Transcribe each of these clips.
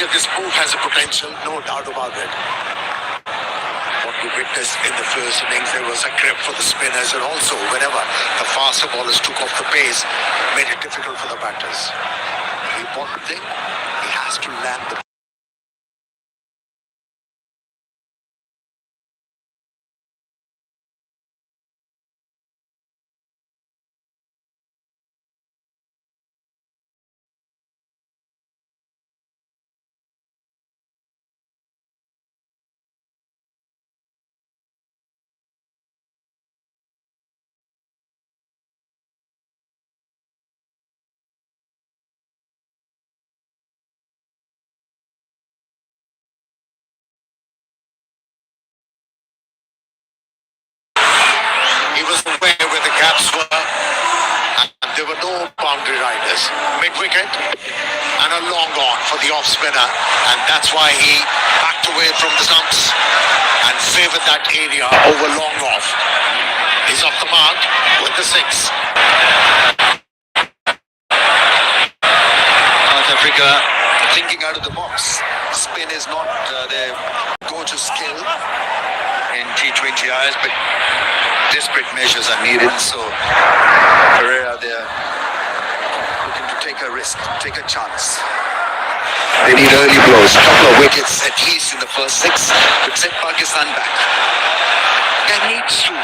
Okay, this move has a potential, no doubt about it. What we witnessed in the first innings, there was a grip for the spinners, and also whenever the faster bowlers took off the pace, made it difficult for the batters. The important thing, he has to land the He was aware where the gaps were, and there were no boundary riders. Mid-wicket and a long on for the off-spinner, and that's why he backed away from the stumps and favoured that area over long off. He's off the mark with the 6. South Africa thinking out of the box. Spin is not their go-to skill in T20Is, but desperate measures are needed. So Pereira, they're looking to take a risk, take a chance. They need early blows, couple of wickets at least in the first 6 to set Pakistan back. He needs to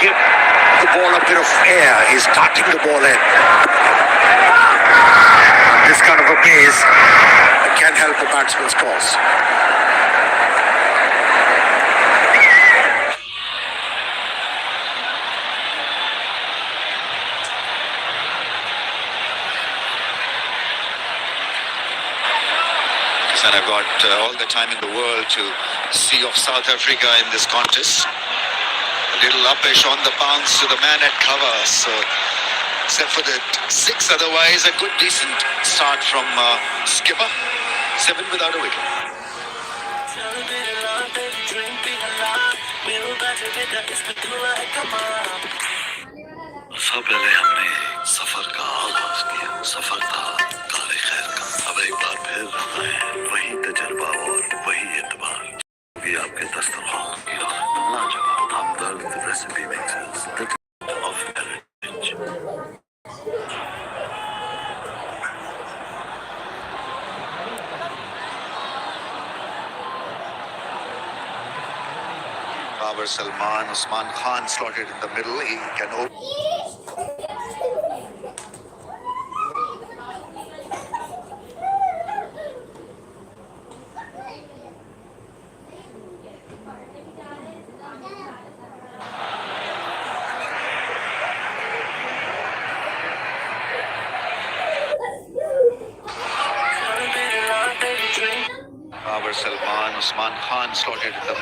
give the ball a bit of air. He's darting the ball in. This kind of a pace can help a batsman's cause. And I've got all the time in the world to see of South Africa in this contest. A little uppish on the bounce to the man at cover. So, except for the 6, otherwise a good decent start from skipper. 7 without a wicket. सबसे पहले हमने सफर का आगाज किया। सफर था काले खैर का। अब एक बार फिर हमें वही तजर्बा और वही एतबार भी आपके दस्तरखान की लाजवाब Hamdard recipe mixes of heritage. Babar Salman, Usman Khan slotted in the middle. He can open. Babar Salman, Usman Khan slotted in the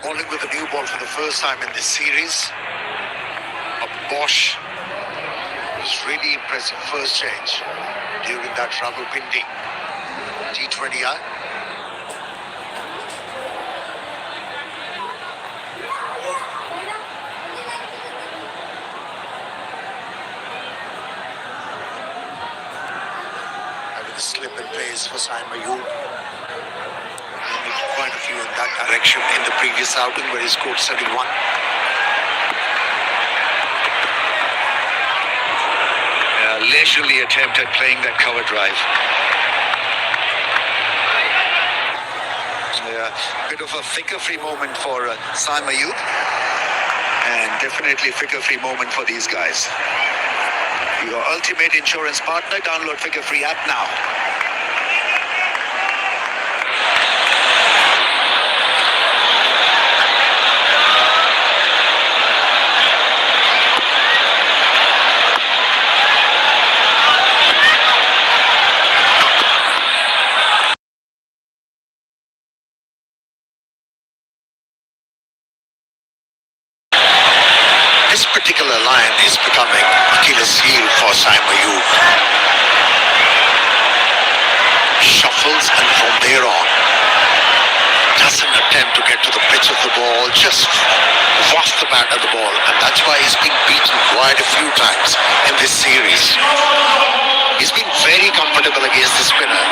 bowling with a new ball for the first time in this series. Bosch was really impressive first change during that Rawalpindi T20I. Having a slip in place for Saim Ayub. Quite a few in that direction in the previous outing where he scored 71. Leisurely attempt at playing that cover drive. A bit of a figure-free moment for Saim Ayub, and definitely figure-free moment for these guys. Your ultimate insurance partner. Download Figure Free app now. This particular line is becoming Achilles' heel for Saim Ayub. Shuffles, and from there on, doesn't attempt to get to the pitch of the ball, just waft the bat at the ball, and that's why he's been beaten quite a few times in this series. He's been very comfortable against the spinner,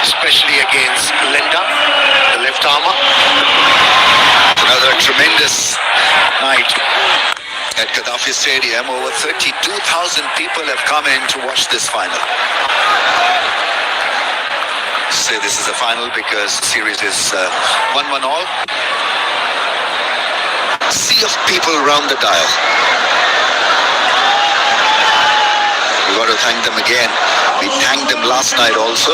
especially against Linda, the left armer. Another tremendous night at Gaddafi Stadium. Over 32,000 people have come in to watch this final. Say this is a final because the series is 1-1 all. Sea of people around the dial. We got to thank them again. We thanked them last night also.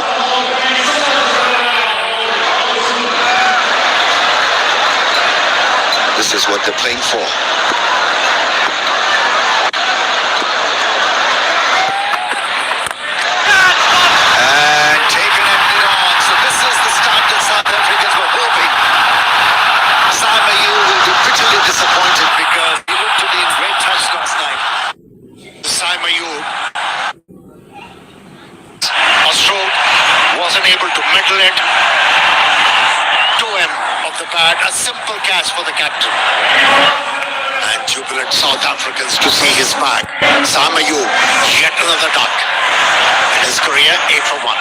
This is what they're playing for. And taken at mid-on. So this is the start that South Africans were hoping. Sam Ayub will be bitterly disappointed because he looked to be in great touch last night. Sam Ayub, a stroke, wasn't able to middle it. To him of the bat, a simple catch for the captain. And jubilant South Africans to see his back. Sam Ayub, yet another duck. In his career, 8 for 1.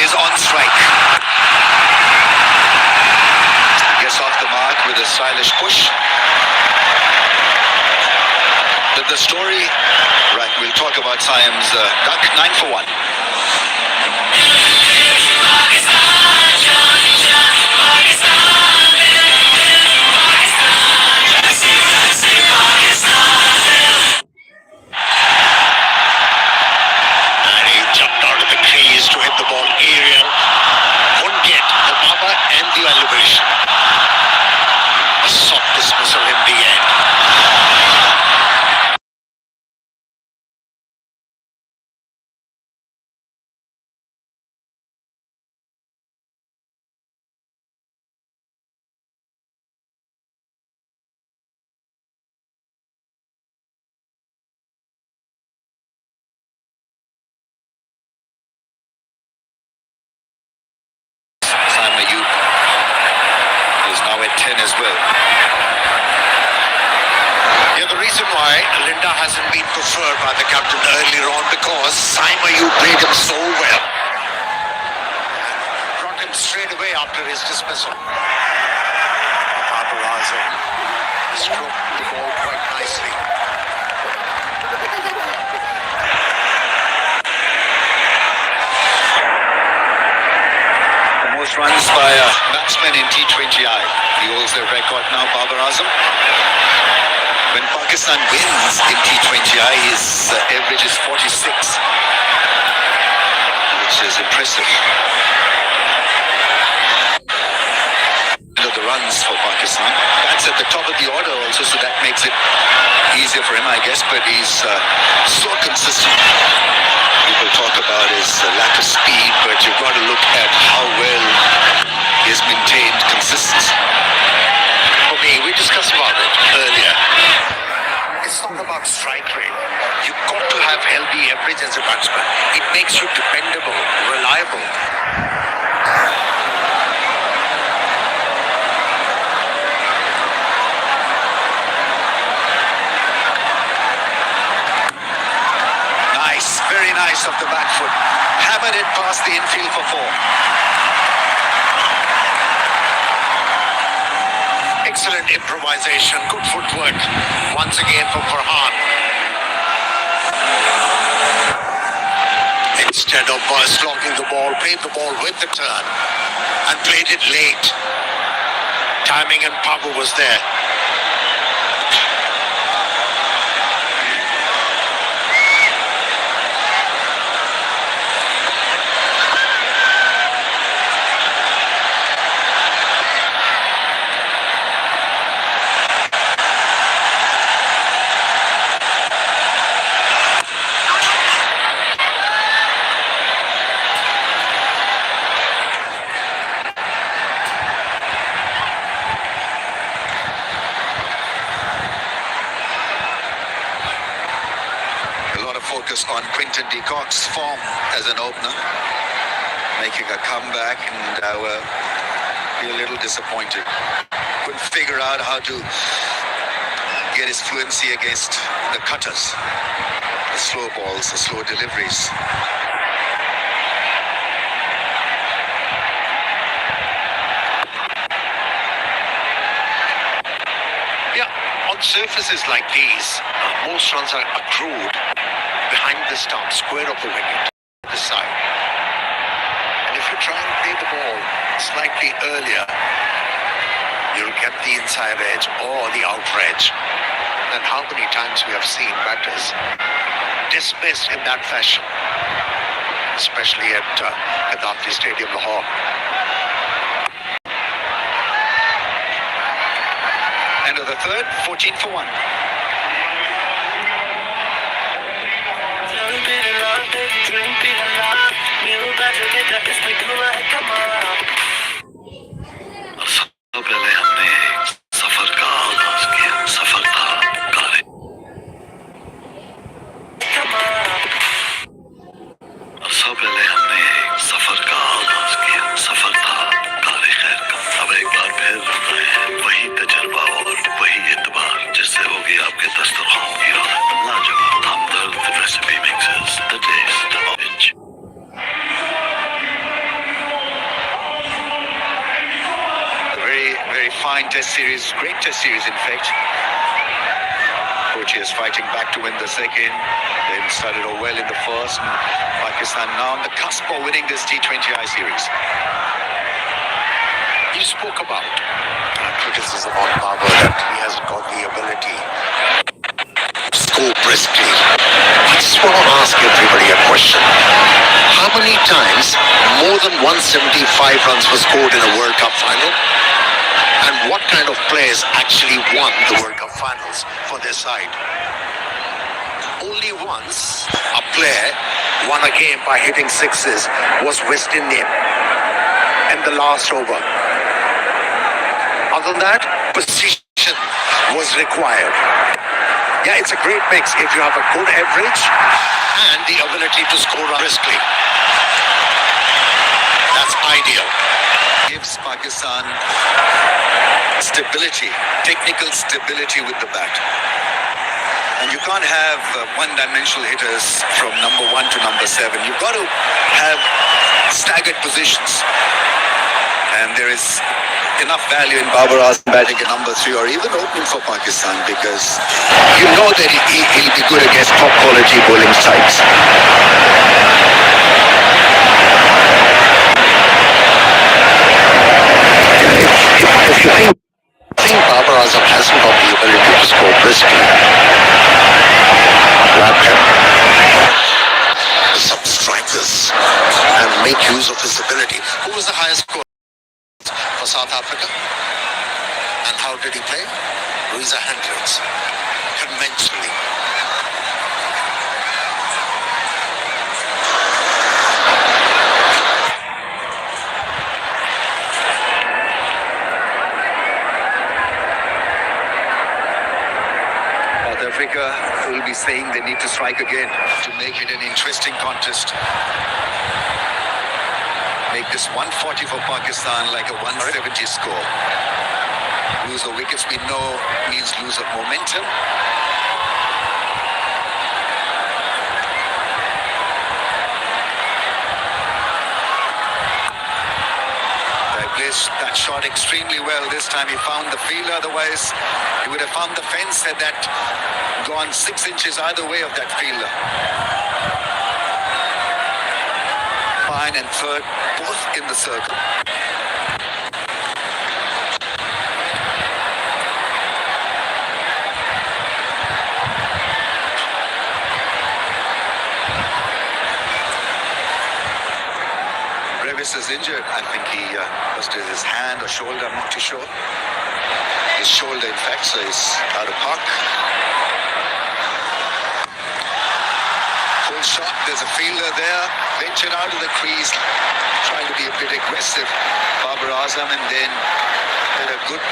Is on strike. Gets off the mark with a stylish push. But the story, right, we'll talk about Siam's duck, 9 for 1. To hit the ball aerial, wouldn't get the baba and the elevation. A soft dismissal in the end. Sam Ayub is now at 10 as well. Yeah, the reason why Linda hasn't been preferred by the captain earlier on because Sam Ayub played him so well. Brought him straight away after his dismissal. Babar Azam stroked the ball quite nicely. Most runs by a batsman in T20I. He holds the record now, Babar Azam. When Pakistan wins in T20I, his average is 46, which is impressive. The runs for Pakistan. That's at the top of the order also, so that makes it easier for him, I guess, but he's so consistent. People talk about his lack of speed, but you've got to look at how well he's maintained consistency. For me, we discussed about it earlier. It's not about strike rate. You've got to have healthy average as a batsman. It makes you dependable, reliable. Nice, very nice off the back foot. Hammered it past the infield for 4. Excellent improvisation, good footwork once again for Farhan. Instead of slocking the ball, played the ball with the turn and played it late. Timing and power was there. focus on Quinton de Kock's form as an opener, making a comeback, and be a little disappointed. Couldn't figure out how to get his fluency against the cutters, the slow balls, the slow deliveries. Yeah, on surfaces like these, most runs are accrued behind the stump, square of the wicket, this side. And if you try and play the ball slightly earlier, you'll get the inside edge or the outer edge. And how many times we have seen batters dismissed in that fashion, especially at Gaddafi Stadium, Lahore. End of the third, 14 for 1. सबसे पहले हमने सफर का आगाज किया। सफर था काले। सबसे पहले हमने सफर का आगाज किया। सफर था काले खैर का। अब एक बार फिर वही तजर्बा और वही एतबार जिससे होगी आपके दस्तरखान की रौनक। लाजवाब Hamdard recipe mixes the taste of it. Very fine test series, great test series in fact. Coach is fighting back to win the second. They started off well in the first. And Pakistan now on the cusp of winning this T20I series. You spoke about criticism on Babar that he hasn't got the ability to score briskly. I just want to ask everybody a question. How many times more than 175 runs were scored in a World Cup final? And what kind of players actually won the World Cup finals for their side? Only once a player won a game by hitting sixes was West Indian in the last over. Other than that, precision was required. Yeah, it's a great mix if you have a good average and the ability to score briskly. That's ideal. Gives Pakistan stability, technical stability with the bat. And you can't have one-dimensional hitters from number 1 to number 7. You've got to have staggered positions. And there is enough value in Babar Azam batting at number 3 or even opening for Pakistan, because You know that he'll be good against top quality bowling sides. If you think Babar Azam hasn't got the ability to score briskly, grab him some strikers and make use of his ability. Who was the highest scorer for South Africa? And how did he play? Louisa Hendricks. Conventionally. South Africa will be saying they need to strike again to make it an interesting contest. Make this 140 for Pakistan like a 170 score. Lose the wickets we know means lose of momentum. They placed that shot extremely well this time. He found the fielder, otherwise he would have found the fence had that gone 6 inches either way of that fielder. Fine and third, both in the circle. Brevis is injured. I think he busted his hand or shoulder, I'm not too sure. His shoulder, in fact, so he's out of park. Full shot, there's a fielder there, ventured out of the crease, trying to be a bit aggressive. Babar Azam, and then had a good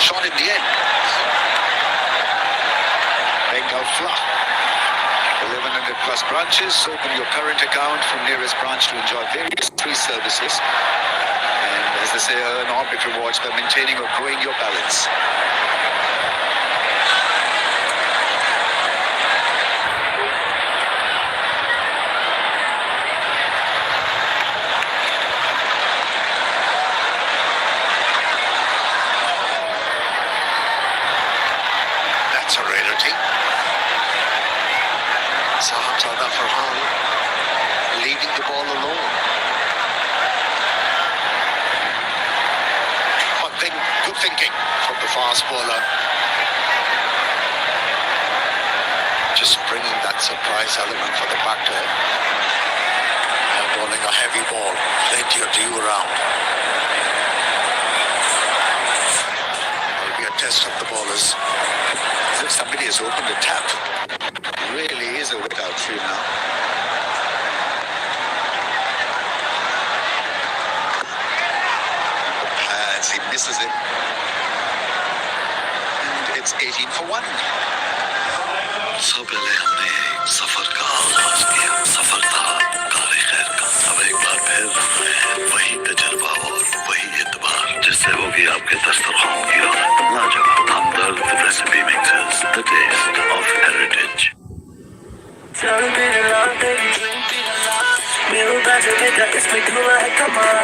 shot in the end. Bengal fluff. 1100 plus branches. Open your current account from nearest branch to enjoy various free services. And as they say, earn Orbit rewards by maintaining or growing your balance. That's a rarity. Sahibzada Farhan leaving the ball alone. But then good thinking from the fast bowler. Just bringing that surprise element for the batter. And bowling a heavy ball. Plenty of dew around. Will be a test of the bowlers. As if somebody has opened a tap. Really is a wet outfield now. As he misses it. And it's 18 for 1. सबसे पहले हमने एक सफर का आगाज किया। सफर था car खैर का। अब एक बार फिर वही तजर्बा और वही एतबार जिससे होगी आपके दस्तरखान की रौनक। लाजवाब Hamdard recipe mixers, the taste of heritage. चल तेरे नाम तेरी ड्रीम तेरा नाम मेरे पैसे देता इसमें धुआं है कमाल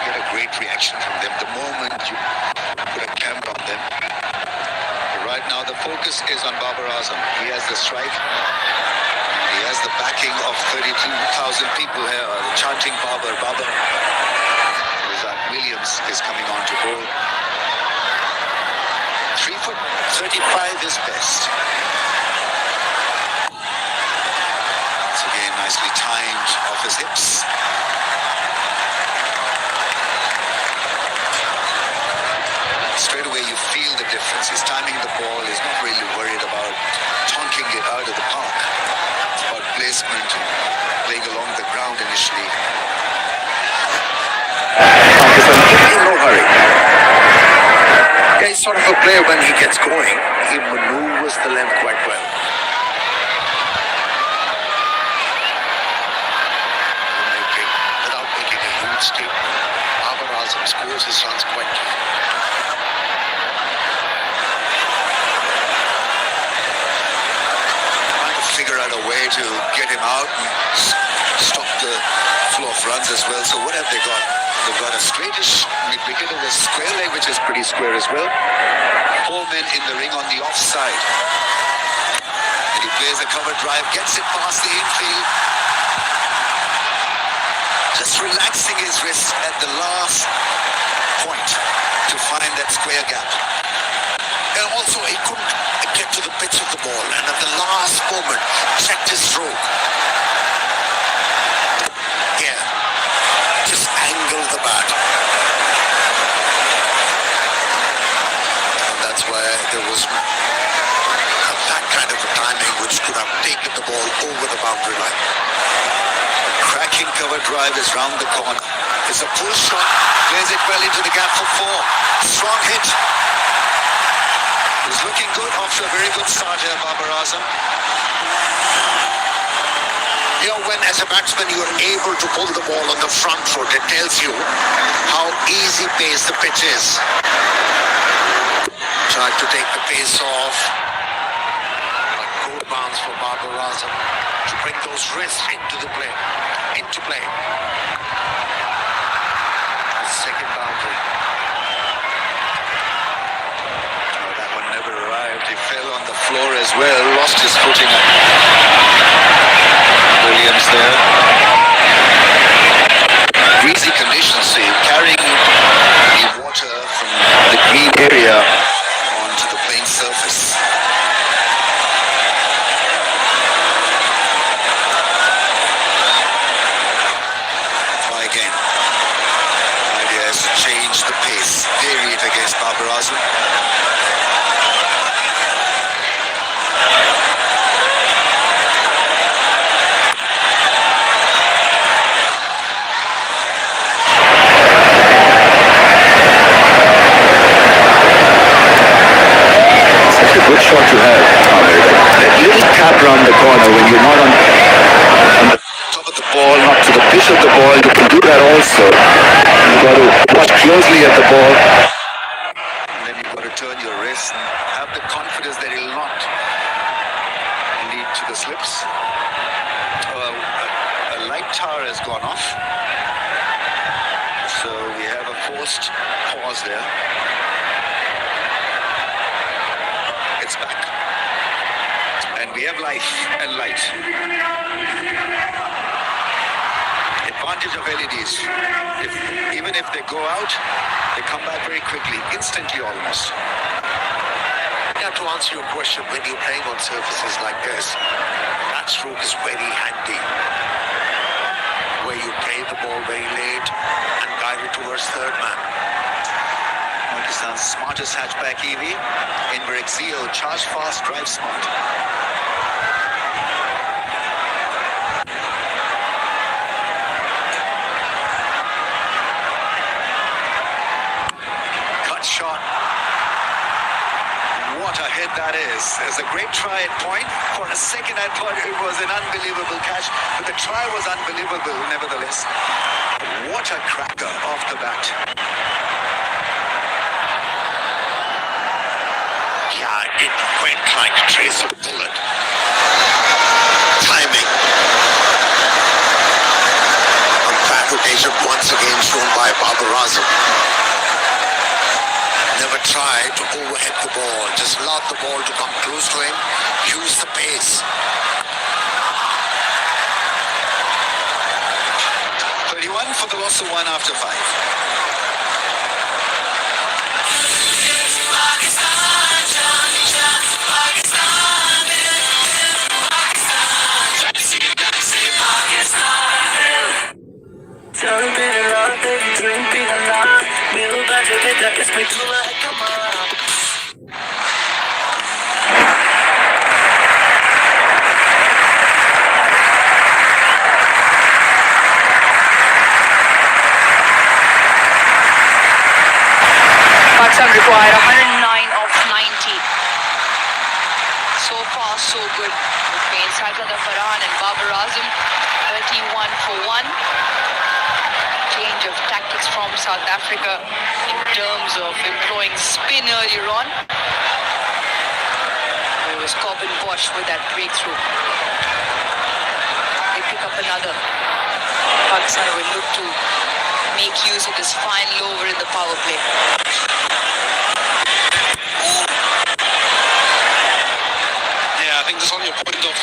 Get a great reaction from them the moment you put a camera on them. But right now the focus is on Babar Azam. He has the strike. He has the backing of 32,000 people here chanting Babar, Babar. Isaac Williams is coming on to bowl. 3 foot 35 is best. Once again, nicely timed off his hips. Straight away you feel the difference. He's timing the ball. He's not really worried about tonking it out of the park. It's about placement and playing along the ground initially. In no hurry. Yeah, he's sort of a player when he gets going. He maneuvers the length quite well. Without making a huge statement, Babar Azam scores his runs quickly. Trying to figure out a way to get him out and stop the flow of runs as well. So what have they got? They've got a straightish mid-wicket and a square leg, which is pretty square as well. 4 men in the ring on the offside. And he plays a cover drive, gets it past the infield. Just relaxing his wrist at the last point to find that square gap. And also, he couldn't get to the pitch of the ball, and at the last moment, checked his stroke. Yeah, just angled the bat. And that's why there was that kind of a timing which could have taken the ball over the boundary line. Cracking cover drive is round the corner. It's a pull shot, plays it well into the gap for 4. Strong hit. He's looking good after a very good start here, Babar Azam. You know, when as a batsman you're able to pull the ball on the front foot, it tells you how easy pace the pitch is. Tried to take the pace off. But good bounce for Babar Azam to bring those wrists into the play. Into play. The second boundary. That one never arrived. He fell on the floor as well, lost his footing. Williams there. Greasy conditions, see, carrying the water from the green area onto the playing surface. Try again. Idea is to change the pace, vary it against Babar Azam. when you're not on the top of the ball, not to the pitch of the ball, you can do that also. You've got to watch closely at the ball. And then you've got to turn your wrist and have the confidence that it'll not lead to the slips. A light tower has gone off. So we have a forced pause there. It's back. And we have life and light. Advantage of LEDs. Even if they go out, they come back very quickly, instantly almost. Now, to answer your question, when you're playing on surfaces like this, that stroke is very handy. Where you play the ball very late and guide it towards third man. Pakistan's smartest hatchback EV, Inver Exeo, charge fast, drive smart. Cut shot. What a hit that is. It's a great try at point. For a second I thought it was an unbelievable catch, but the try was unbelievable nevertheless. What a cracker off the bat. Yeah, it went like a trace of bullet. Timing. Compatibility once again shown by Babar Azam. Never try to overhead the ball. Just allow the ball to come close to him. Use the pace. 31 for the loss of 1 after 5. चल तेरे रात तेरी dream भी हला मेरे बैठे बेटा इसमें धुआं है कमाल Pakistan required 109 of 90. So far, so good. Between Sajada Farhan and Babar Azam, 31 for 1. Change of tactics from South Africa in terms of employing spin earlier on. It was Corbin Bosch with that breakthrough. They pick up another. Pakistan will look to make use of this final over in the power play. Yeah, I think just on your point of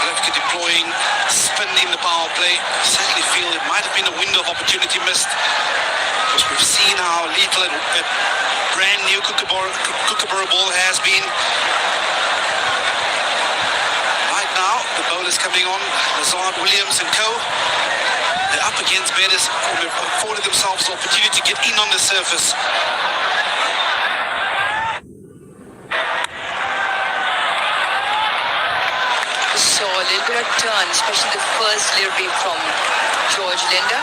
Lefty deploying spin in the power play, I certainly feel it might have been a window of opportunity missed. Because we've seen how lethal a brand new Kookaburra ball has been. Right now, the bowlers coming on, Lazard, Williams and co. They're up against batters who have afforded themselves the opportunity to get in on the surface. So a little bit of turn, especially the first delivery from George Linder.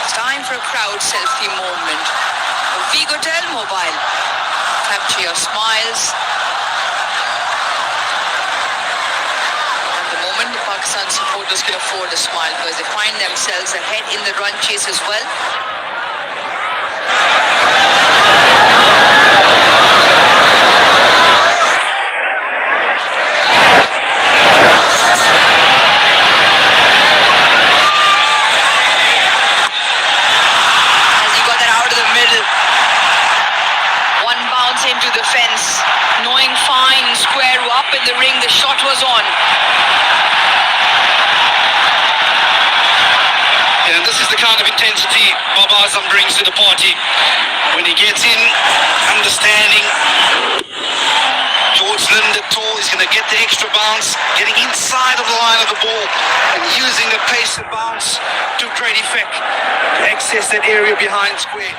It's time for a crowd selfie moment. Vigotel Mobile. Capture your smiles. At the moment, the Pakistan supporters can afford a smile because they find themselves ahead in the run chase as well. Into the fence, knowing fine, square up in the ring, the shot was on. Yeah, this is the kind of intensity Babar Azam brings to the party. When he gets in, understanding George Linder tall, he's going to get the extra bounce, getting inside of the line of the ball and using the pace and bounce to great effect to access that area behind square.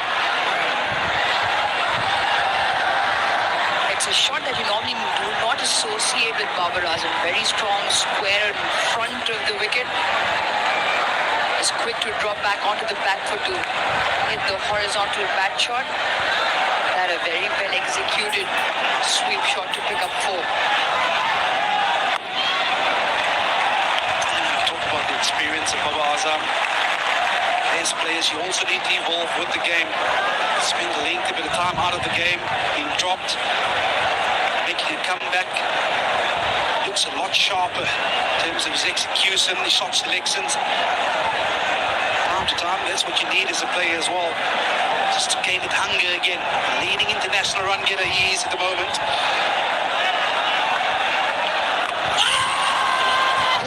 It's a shot that you normally do not associate with Babar Azam. Very strong square in front of the wicket. Is quick to drop back onto the back foot to hit the horizontal bat shot. That a very well executed sweep shot to pick up 4. Talk about the experience of Babar Azam. As players, you also need to evolve with the game. Spend a lengthy bit of time out of the game, being dropped, making a comeback. Looks a lot sharper in terms of his execution, his shot selections. Time to time, that's what you need as a player as well. Just to gain that hunger again. Leading international run getter he is at the moment.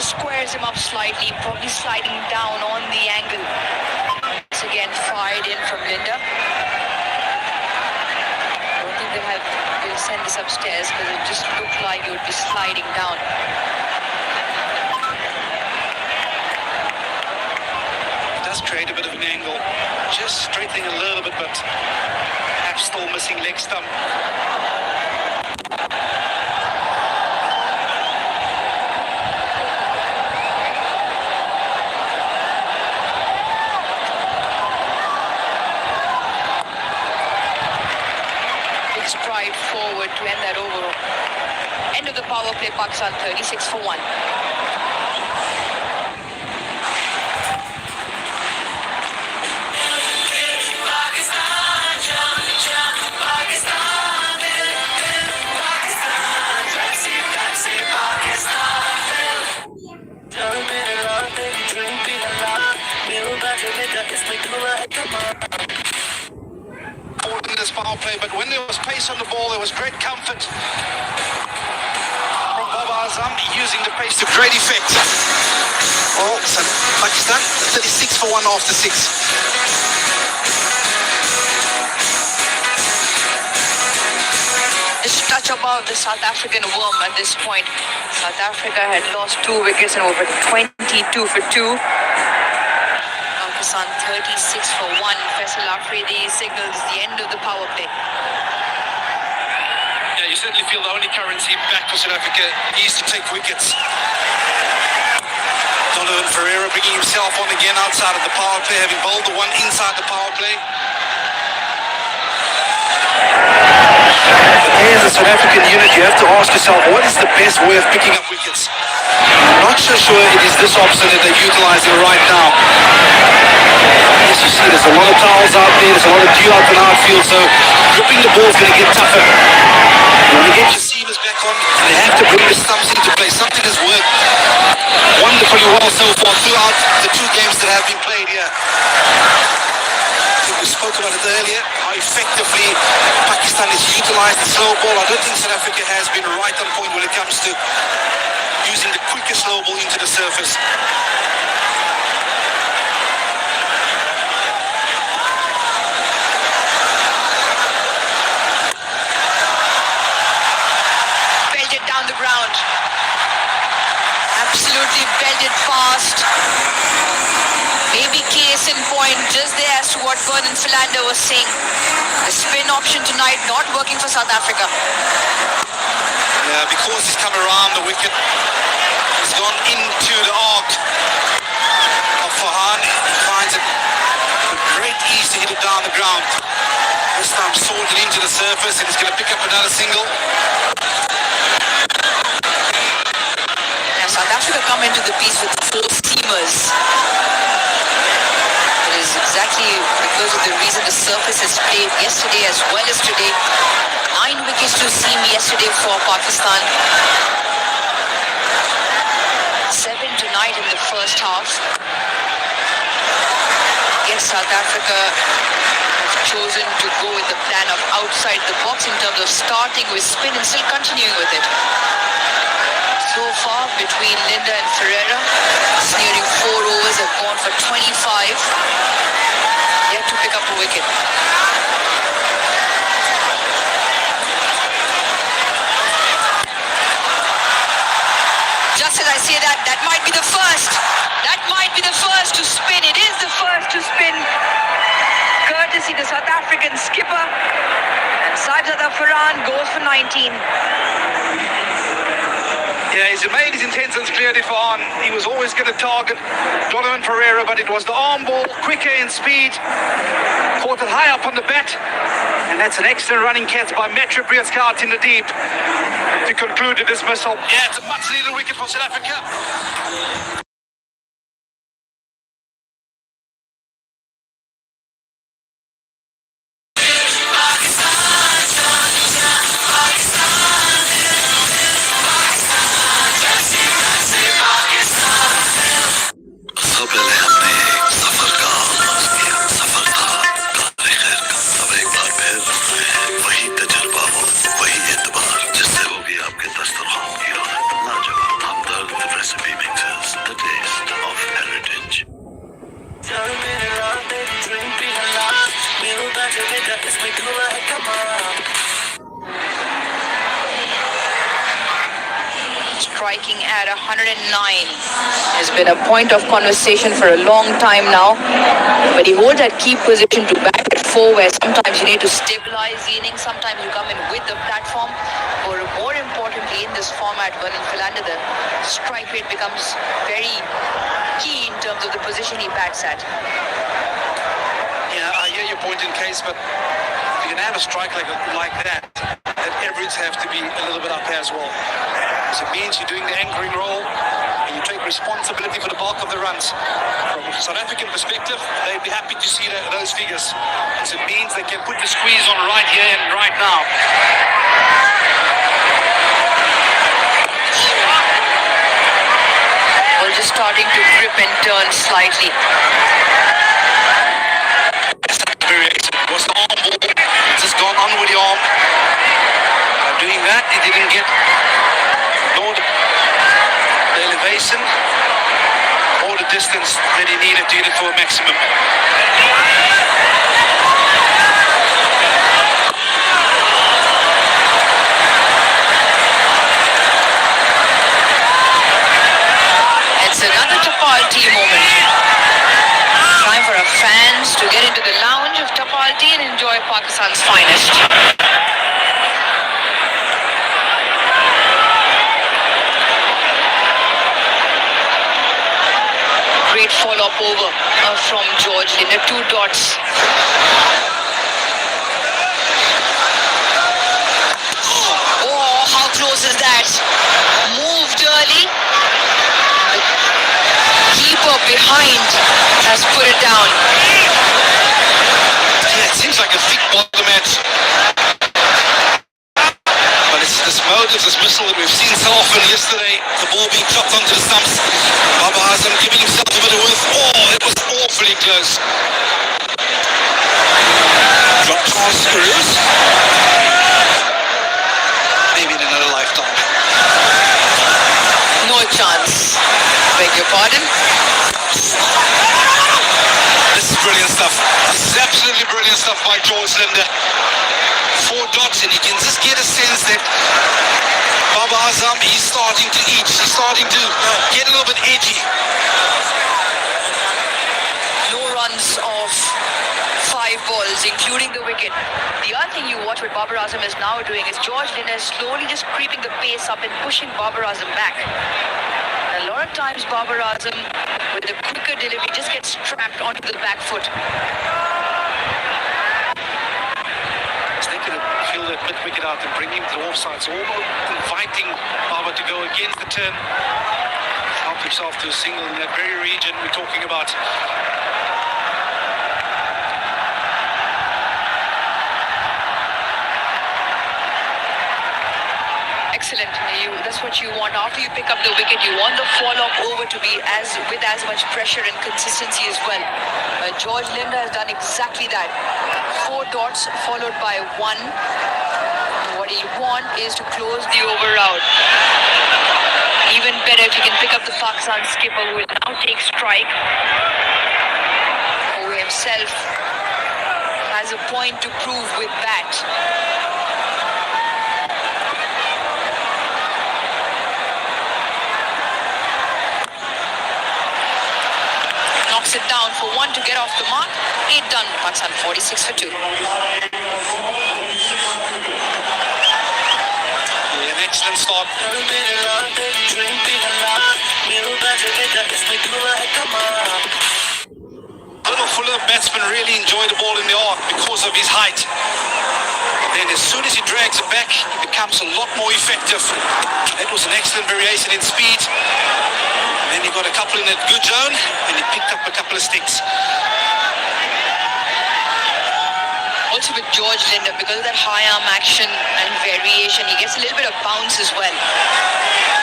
Squares him up slightly, probably sliding down on the angle. Once again fired in from Linda. I don't think they'll send this upstairs because it just looked like it would be sliding down. It does create a bit of an angle, just straightening a little bit, but perhaps still missing leg stump. Stride forward to end that over. End of the power play, Pakistan 36 for 1. In this power play, but when there was pace on the ball, there was great comfort from Babar Azam using the pace to great effect. Oh, so Pakistan 36 for 1 after 6. Just touch above the South African worm at this point. South Africa had lost 2 wickets and over 22 for 2. Pakistan 36 for 1. Faisal Afridi signals the end of the power play. Yeah, you certainly feel the only currency back for South Africa is to take wickets. Donovan Ferreira bringing himself on again outside of the power play, having bowled the one inside the power play. As a South African unit, you have to ask yourself, what is the best way of picking up wickets? Not so sure it is this option that they're utilising right now. As you see, there's a lot of towels out there, there's a lot of dew out in outfield, so gripping the ball is going to get tougher. You want to get your seamers back on, and they have to bring the stumps into play. Something has worked wonderfully well so far throughout the 2 games that have been played here. We spoke about it earlier, how effectively Pakistan has utilised the slow ball. I don't think South Africa has been right on point when it comes to using the quicker slow ball into the surface. Belted down the ground. Absolutely belted past. Maybe case in point, just there as to what Vernon Philander was saying. The spin option tonight not working for South Africa. Yeah, because he's come around the wicket, he's gone into the arc of Farhan. He finds it with great ease to hit it down the ground. This time sorted into the surface, and he's going to pick up another single. Now South Africa come into the piece with 4 seamers. It is exactly because of the reason the surface has played yesterday as well as today. 9 wickets to seam yesterday for Pakistan. 7 tonight in the first half. Yes, South Africa have chosen to go with the plan of outside the box in terms of starting with spin and still continuing with it. So far, between Linda and Ferreira, it's nearing 4 overs, have gone for 25. Yet to pick up a wicket. Just as I say that, that might be the first. That might be the first to spin. It is the first to spin. Courtesy the South African skipper. And Saibzada Farhan goes for 19. Yeah, he's made his intentions clearly for on. He was always going to target Donovan Pereira, but it was the arm ball, quicker in speed. Caught it high up on the bat. And that's an excellent running catch by Metro Briaskart in the deep to conclude the dismissal. Yeah, it's a much needed wicket for South Africa. उससे पहले हमने एक सफर का आगाज किया। सफर था car खैर का। अब एक बार फिर वही तजुर्बा हो, वही एतबार, जिससे होगी आपके दस्तरखान की रौनक। लाजवाब Hamdard recipe mixers, the taste of heritage. चल मेरे रात तेरी ड्रिंक पी ला मेरे बैठे बेटा इसमें धुआं है कमाल Striking at 109 has been a point of conversation for a long time now. But he holds that key position to bat at 4, where sometimes you need to stabilize the innings, sometimes you come in with the platform. Or more importantly, in this format, Vernon Philander, the strike rate becomes very key in terms of the position he bats at. Yeah, I hear your point in case, but if you can have a strike like that, then average have to be a little bit up here as well. So it means you're doing the anchoring role and you take responsibility for the bulk of the runs. From a South African perspective, they'd be happy to see those figures. So it means they can put the squeeze on right here and right now. Ball just starting to grip and turn slightly. Was the arm ball just gone on with the arm? By doing that, he didn't get nor the elevation or the distance that he needed to hit it for a maximum. It's another Tapalti moment. Time for our fans to get into the lounge of Tapalti and enjoy Pakistan's finest. Great follow-up over from George Linder, 2 dots. Oh, how close is that? Moved early. The keeper behind has put it down. Yeah, it seems like a thick bottom edge. But it's this mode of dismissal that we've seen so often yesterday. The ball being chopped onto the stumps. Babar Azam giving himself a bit of width. Oh, it was awfully close. Drop toss screws. Maybe in another lifetime. No chance. Beg your pardon? This is brilliant stuff. This is absolutely brilliant stuff by George Linder. 4 dots, and you can just get a sense that Babar Azam, he's starting to itch. He's starting to get a little bit edgy. No runs of 5 balls, including the wicket. The other thing you watch what Babar Azam is now doing is George Linder is slowly just creeping the pace up and pushing Babar Azam back. And a lot of times Babar Azam, with a quicker delivery, just gets strapped onto the back foot. They could have filled that mid-wicket out and bring him to the offside. So almost inviting Babar to go against the turn. Help himself to a single in that very region we're talking about. Excellent. That's what you want. After you pick up the wicket, you want the fall-off over to be with as much pressure and consistency as well. George Linder has done exactly that. 4 dots followed by 1. What he wants is to close the over out. Even better if he can pick up the Pakistan skipper, who will now take strike. Who himself has a point to prove with that. Knocks it down for 1 to get off the mark. 8 done. Pakistan 46 for 2. Yeah, an excellent start. Dream पिघला मेरे बैठे बेटा इसमें धुआं है कमाल Little Fuller batsman really enjoyed the ball in the arc because of his height. Then as soon as he drags it back, he becomes a lot more effective. That was an excellent variation in speed. And then he got a couple in a good zone and he picked up a couple of sticks. Also with George Linder, because of that high arm action and variation, he gets a little bit of bounce as well.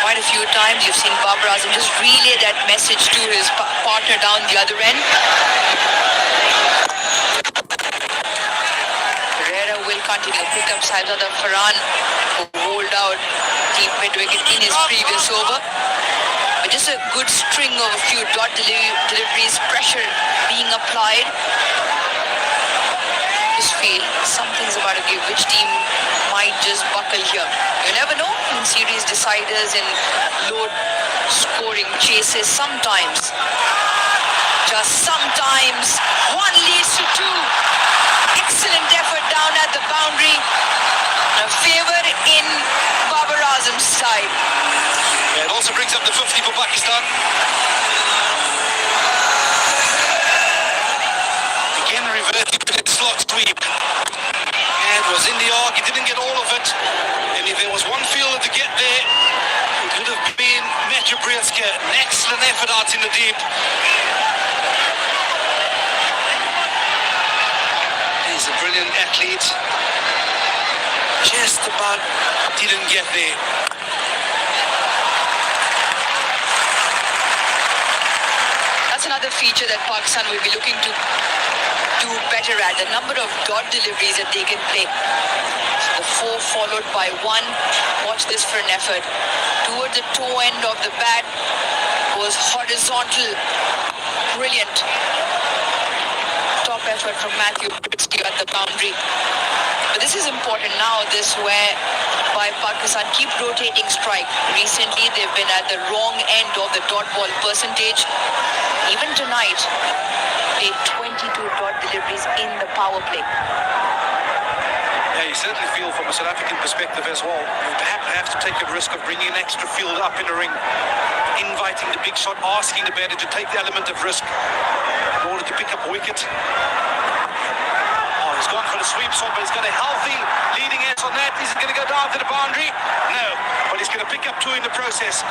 Quite a few times you've seen Babar Azam just relay that message to his partner down the other end. Pereira will continue. Pick up Saibzada Farhan, who rolled out deep mid-wicket in his previous over. But just a good string of a few dot deliveries, pressure being applied. Just feel something's about to give. Which team might just buckle here? You never know in series deciders, in low scoring chases. Sometimes, just sometimes, one leads to two. Excellent effort down at the boundary. A favour in Babar Azam's side. Yeah, it also brings up the 50 for Pakistan. Again reverting to that slot sweep. And was in the arc, he didn't get all of it. And if there was one fielder to get there, it would have been Matthew Briaska. An excellent effort out in the deep. He's a brilliant athlete. Just about didn't get there. That's another feature that Pakistan will be looking to do better at. The number of dot deliveries that they can play. So the 4 followed by 1. Watch this for an effort. Towards the toe end of the bat was horizontal. Brilliant. Top effort from Matthew Briaska at the boundary. But this is important now, this where by Pakistan keep rotating strike. Recently they've been at the wrong end of the dot ball percentage. Even tonight, they 22 dot deliveries in the power play. Yeah, you certainly feel from a South African perspective as well. You have to take a risk of bringing an extra field up in the ring, inviting the big shot, asking the batter to take the element of risk in order to pick up a wicket. Oh, he's gone for the sweep shot, but he's got a healthy leading edge on that. Is it going to go down to the boundary? No, but he's going to pick up 2 in the process.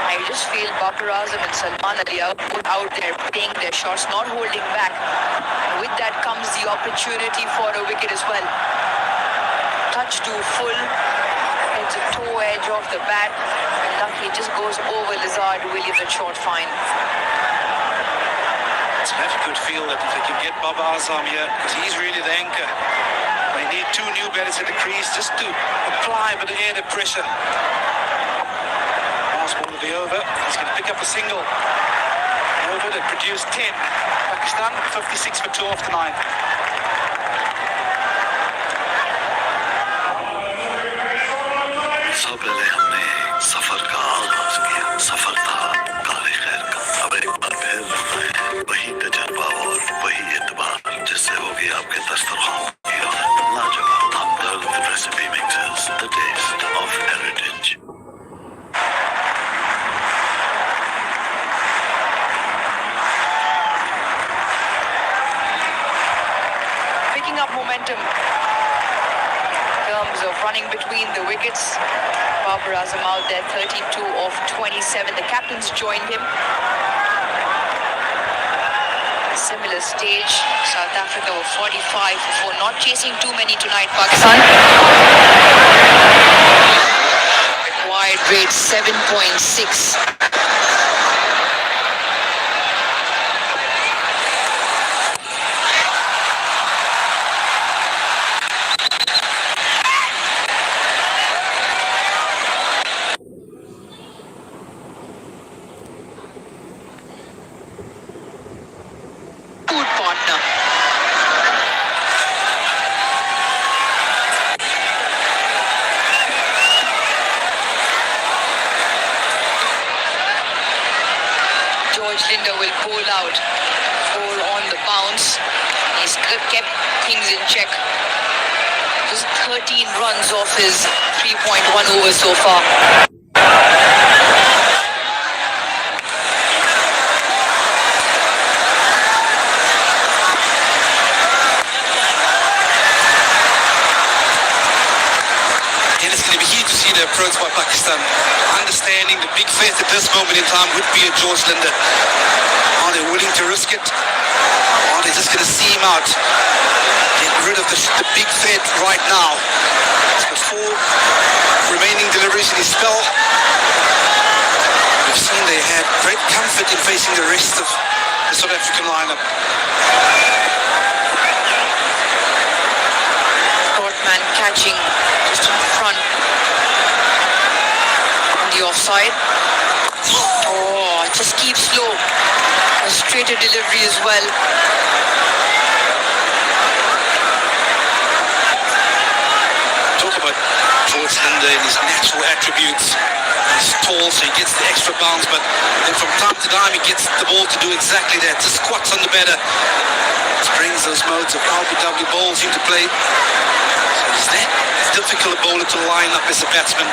I just feel Babar Azam and Salman Ali are put out there playing their shots, not holding back. And with that comes the opportunity for a wicket as well. Touch to full, it's a toe edge of the bat, and luckily it just goes over Lizard Williams at short fine. South Africa could feel that if they can get Babar Azam here, because he's really the anchor. They need 2 new batters at the crease just to apply a bit of air to pressure. Last ball of the over, he's going to pick up a single. Over that produced 10. Pakistan 56 for 2 after 9. सबसे पहले हमने सफर का आगाज किया सफर था काले खैर का अब एक बार फिर वही तजर्बा और वही एतबार जिससे होगी आपके दस्तरखान की रौनक लाजवाब Hamdard recipe mixers the taste of heritage Picking up momentum in terms of running between the wickets. Babar Azam out there, 32 of 27. The captains joined him. Similar stage. South Africa were 45 for 4. Not chasing too many tonight, Pakistan. Required rate 7.6. Good partner. George Linder will pull out. Ball on the bounce. He's kept things in check. To Just 13 runs off his 3.1 overs so far. And it's going to be huge to see the approach by Pakistan. Understanding the big threat at this moment in time would be a George Linder. Are they willing to risk it? Or are they just going to see him out? Get rid of the big threat right now. It's got 4 remaining deliveries in his spell. We've seen they had great comfort in facing the rest of the South African lineup. Portman catching just in front on the offside. Oh, just keep slow. A straighter delivery as well. Talk about George Linder and his natural attributes. He's tall, so he gets the extra bounce, but then from time to time he gets the ball to do exactly that. Just squats on the batter. Just brings those modes of RBW balls into play. So is that difficult a bowler to line up as a batsman?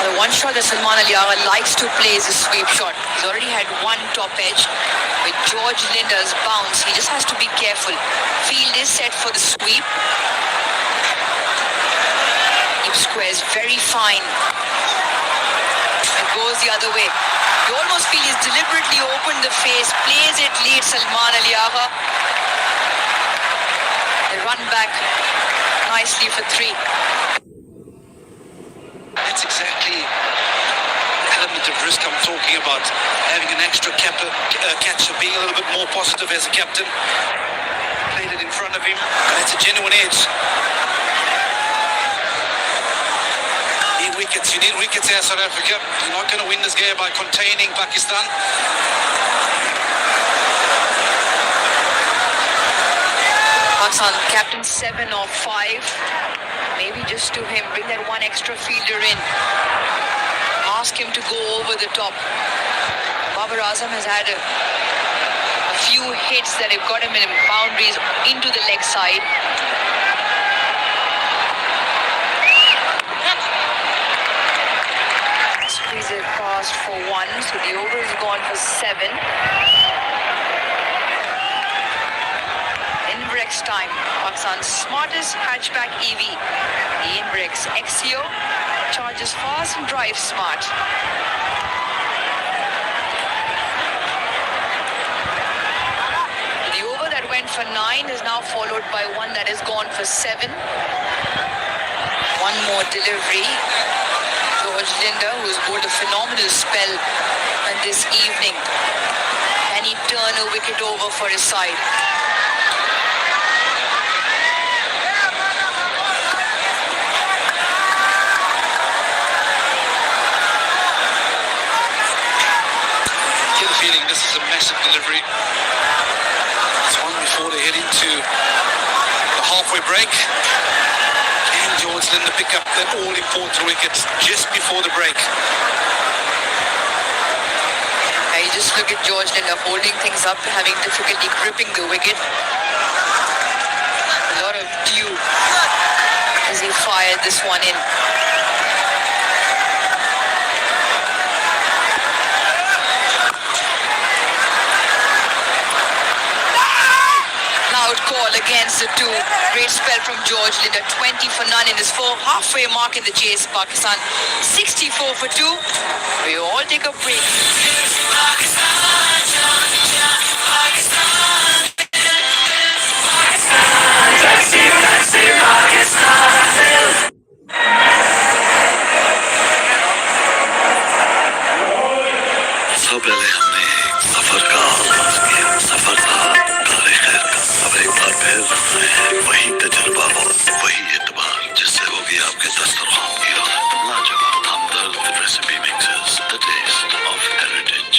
The one shot that Salman Ali Agha likes to play is a sweep shot. He's already had one top edge. With George Linder's bounce, he just has to be careful. Field is set for the sweep. Deep squares, very fine. And goes the other way. You almost feel he's deliberately opened the face, plays it late, Salman Ali Agha. They run back nicely for 3. That's exactly the element of risk I'm talking about. Having an extra catcher, being a little bit more positive as a captain. Played it in front of him, and it's a genuine edge. You need wickets here, South Africa. You're not going to win this game by containing Pakistan. Hassan, captain 7 of 5. Maybe just to him, bring that one extra fielder in. Ask him to go over the top. Babar Azam has had a few hits that have got him in boundaries into the leg side. Squeeze it past for 1, so the over is gone for 7. Inbrex time. Pakistan's smartest hatchback EV. The Inbrex XCO charges fast and drives smart. The over that went for 9 is now followed by one that has gone for 7. One more delivery. George Linder, who's bowled a phenomenal spell this evening. And he turned a wicket over for his side. Feeling this is a massive delivery. It's one before they head into the halfway break. Can George Linder pick up that all-important wicket just before the break? You just look at George Linder holding things up, having difficulty gripping the wicket. A lot of dew as he fired this one in. Loud call against the 2. Great spell from George Linder. 20 for none in his 4. Halfway mark in the chase. Pakistan 64 for 2. We all take a break. सबसे पहले हमने सफर का आगाज किया। सफर था कारे खैर का। अब एक बार फिर वही तजुर्बा और वही एतबार जिससे होगी आपके दस्तरखान की रौनक। लाजवाब Hamdard recipe mixes, the taste of heritage.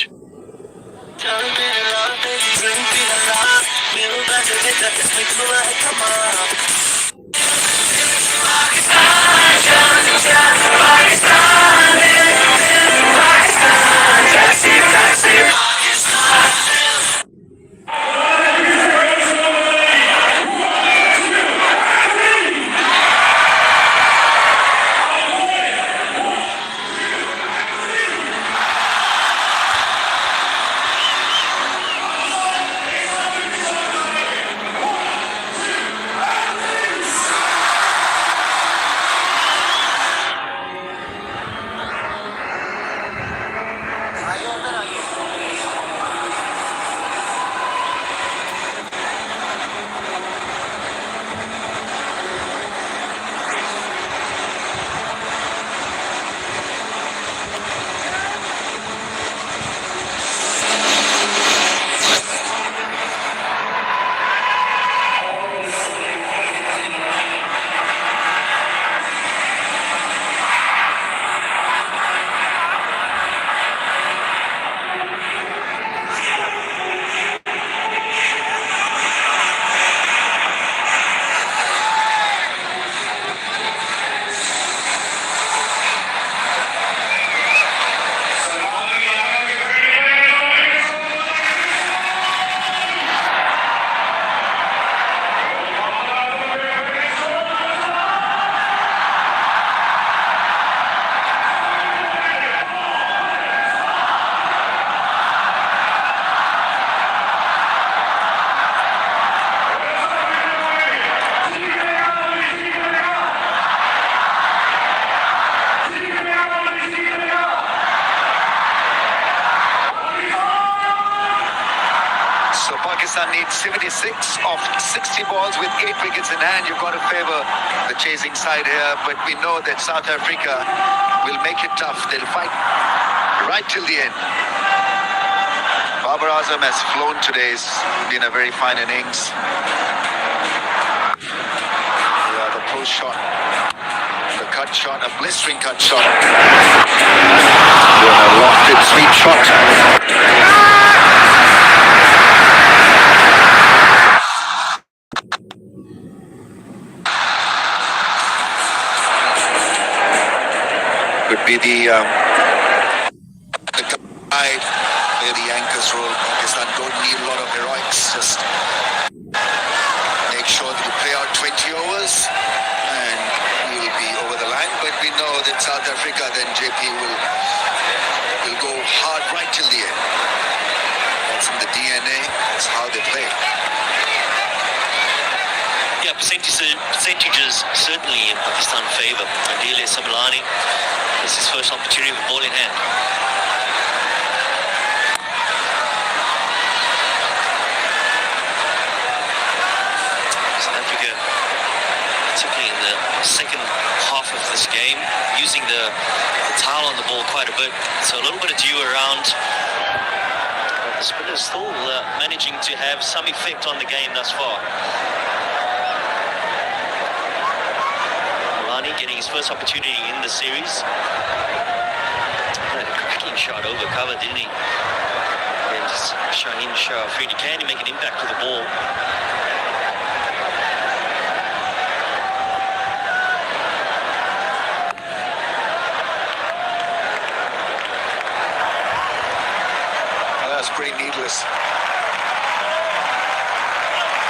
So Pakistan needs 76 of 60 balls with 8 wickets in hand. You've got to favor the chasing side here, but we know that South Africa will make it tough. They'll fight right till the end. Babar Azam has flown today. It's been a very fine innings. Yeah, the pull shot, the cut shot, a blistering cut shot. Yeah, a lofted sweet shot. Could be the guide where the anchors roll. Pakistan don't need a lot of heroics. Just make sure that you play out 20 overs and you will be over the line. But we know that South Africa, then JP will go hard right till the end. That's in the DNA. That's how they play. Yeah, percentages certainly in Pakistan favour. Ideally, Samlani. This is his first opportunity with ball in hand. South Africa, particularly in the second half of this game, using the towel on the ball quite a bit. So a little bit of dew around. The spinners still managing to have some effect on the game thus far. Getting his first opportunity in the series. Had a cracking shot over cover, didn't he? And Shaheen Shah Afridi, can he make an impact with the ball? Well, that's pretty needless.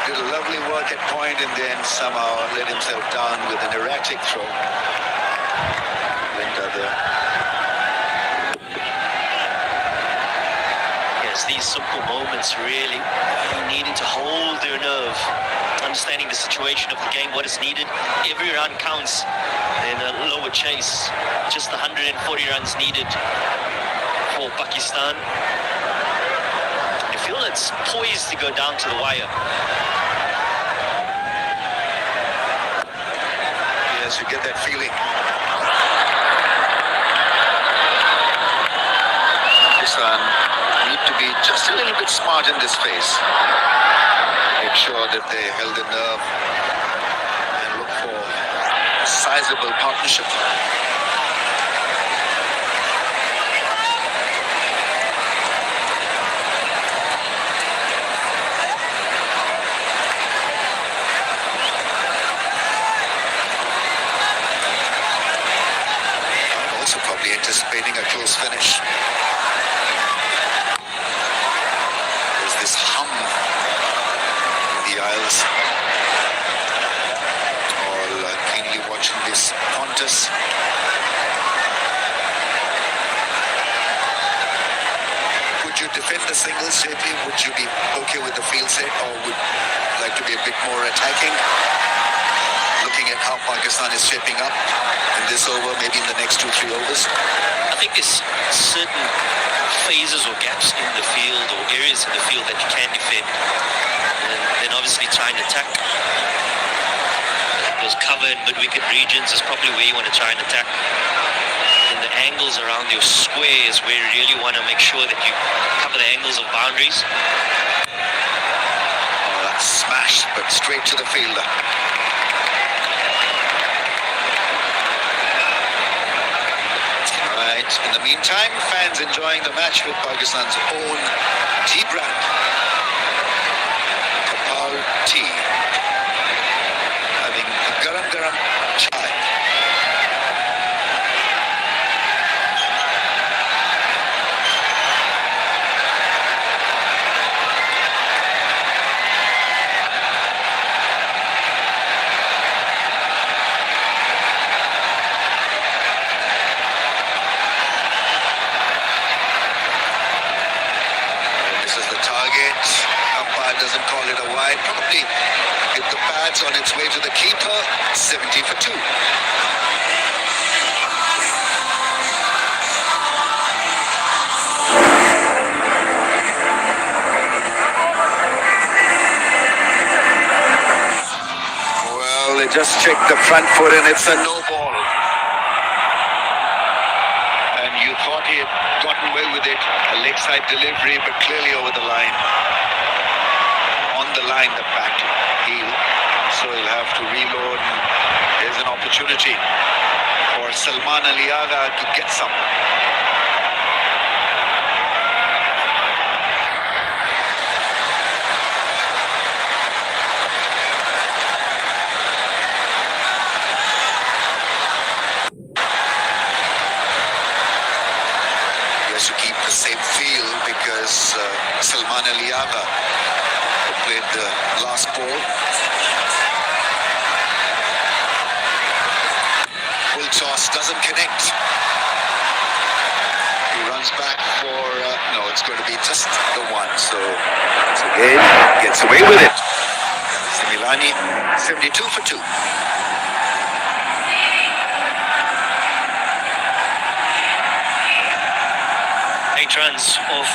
Did a lovely work at point and then somehow let himself down with an erratic throw. Went there. Yes, these simple moments really needing to hold their nerve, understanding the situation of the game, what is needed. Every run counts in a lower chase. Just the 140 runs needed for Pakistan. I feel it's poised to go down to the wire. Yes, you get that feeling. Pakistan need to be just a little bit smart in this phase. Make sure that they held the nerve and look for a sizable partnership. Anticipating a close finish. There's this hum in the aisles. All keenly watching this contest. Would you defend the singles, JP? Would you be okay with the field set, or would you like to be a bit more attacking? Looking at how Pakistan is shaping up in this over, maybe in the next 2-3 overs? I think there's certain phases or gaps in the field or areas in the field that you can defend. And then obviously try and attack. Those covered mid-wicket regions is probably where you want to try and attack. And the angles around your square is where you really want to make sure that you cover the angles of boundaries. Oh, that's smashed, but straight to the fielder. In the meantime, fans enjoying the match with Pakistan's own tea brand, Kapal Tea, having a garam chai. Doesn't call it a wide. Probably hit the pads on its way to the keeper. 70 for 2. just checked the front foot and it's a no ball. And you thought he had gotten away with it. A leg side delivery, but clearly over the line. On the line, the back heel. So he'll have to reload. There's an opportunity for Salman Aliaga to get some. He has to keep the same feel because Salman Aliaga played the last ball. Full toss doesn't connect. He runs back for no, it's going to be just the one. So once again gets away with it. Similani 72 for 2. 8 runs off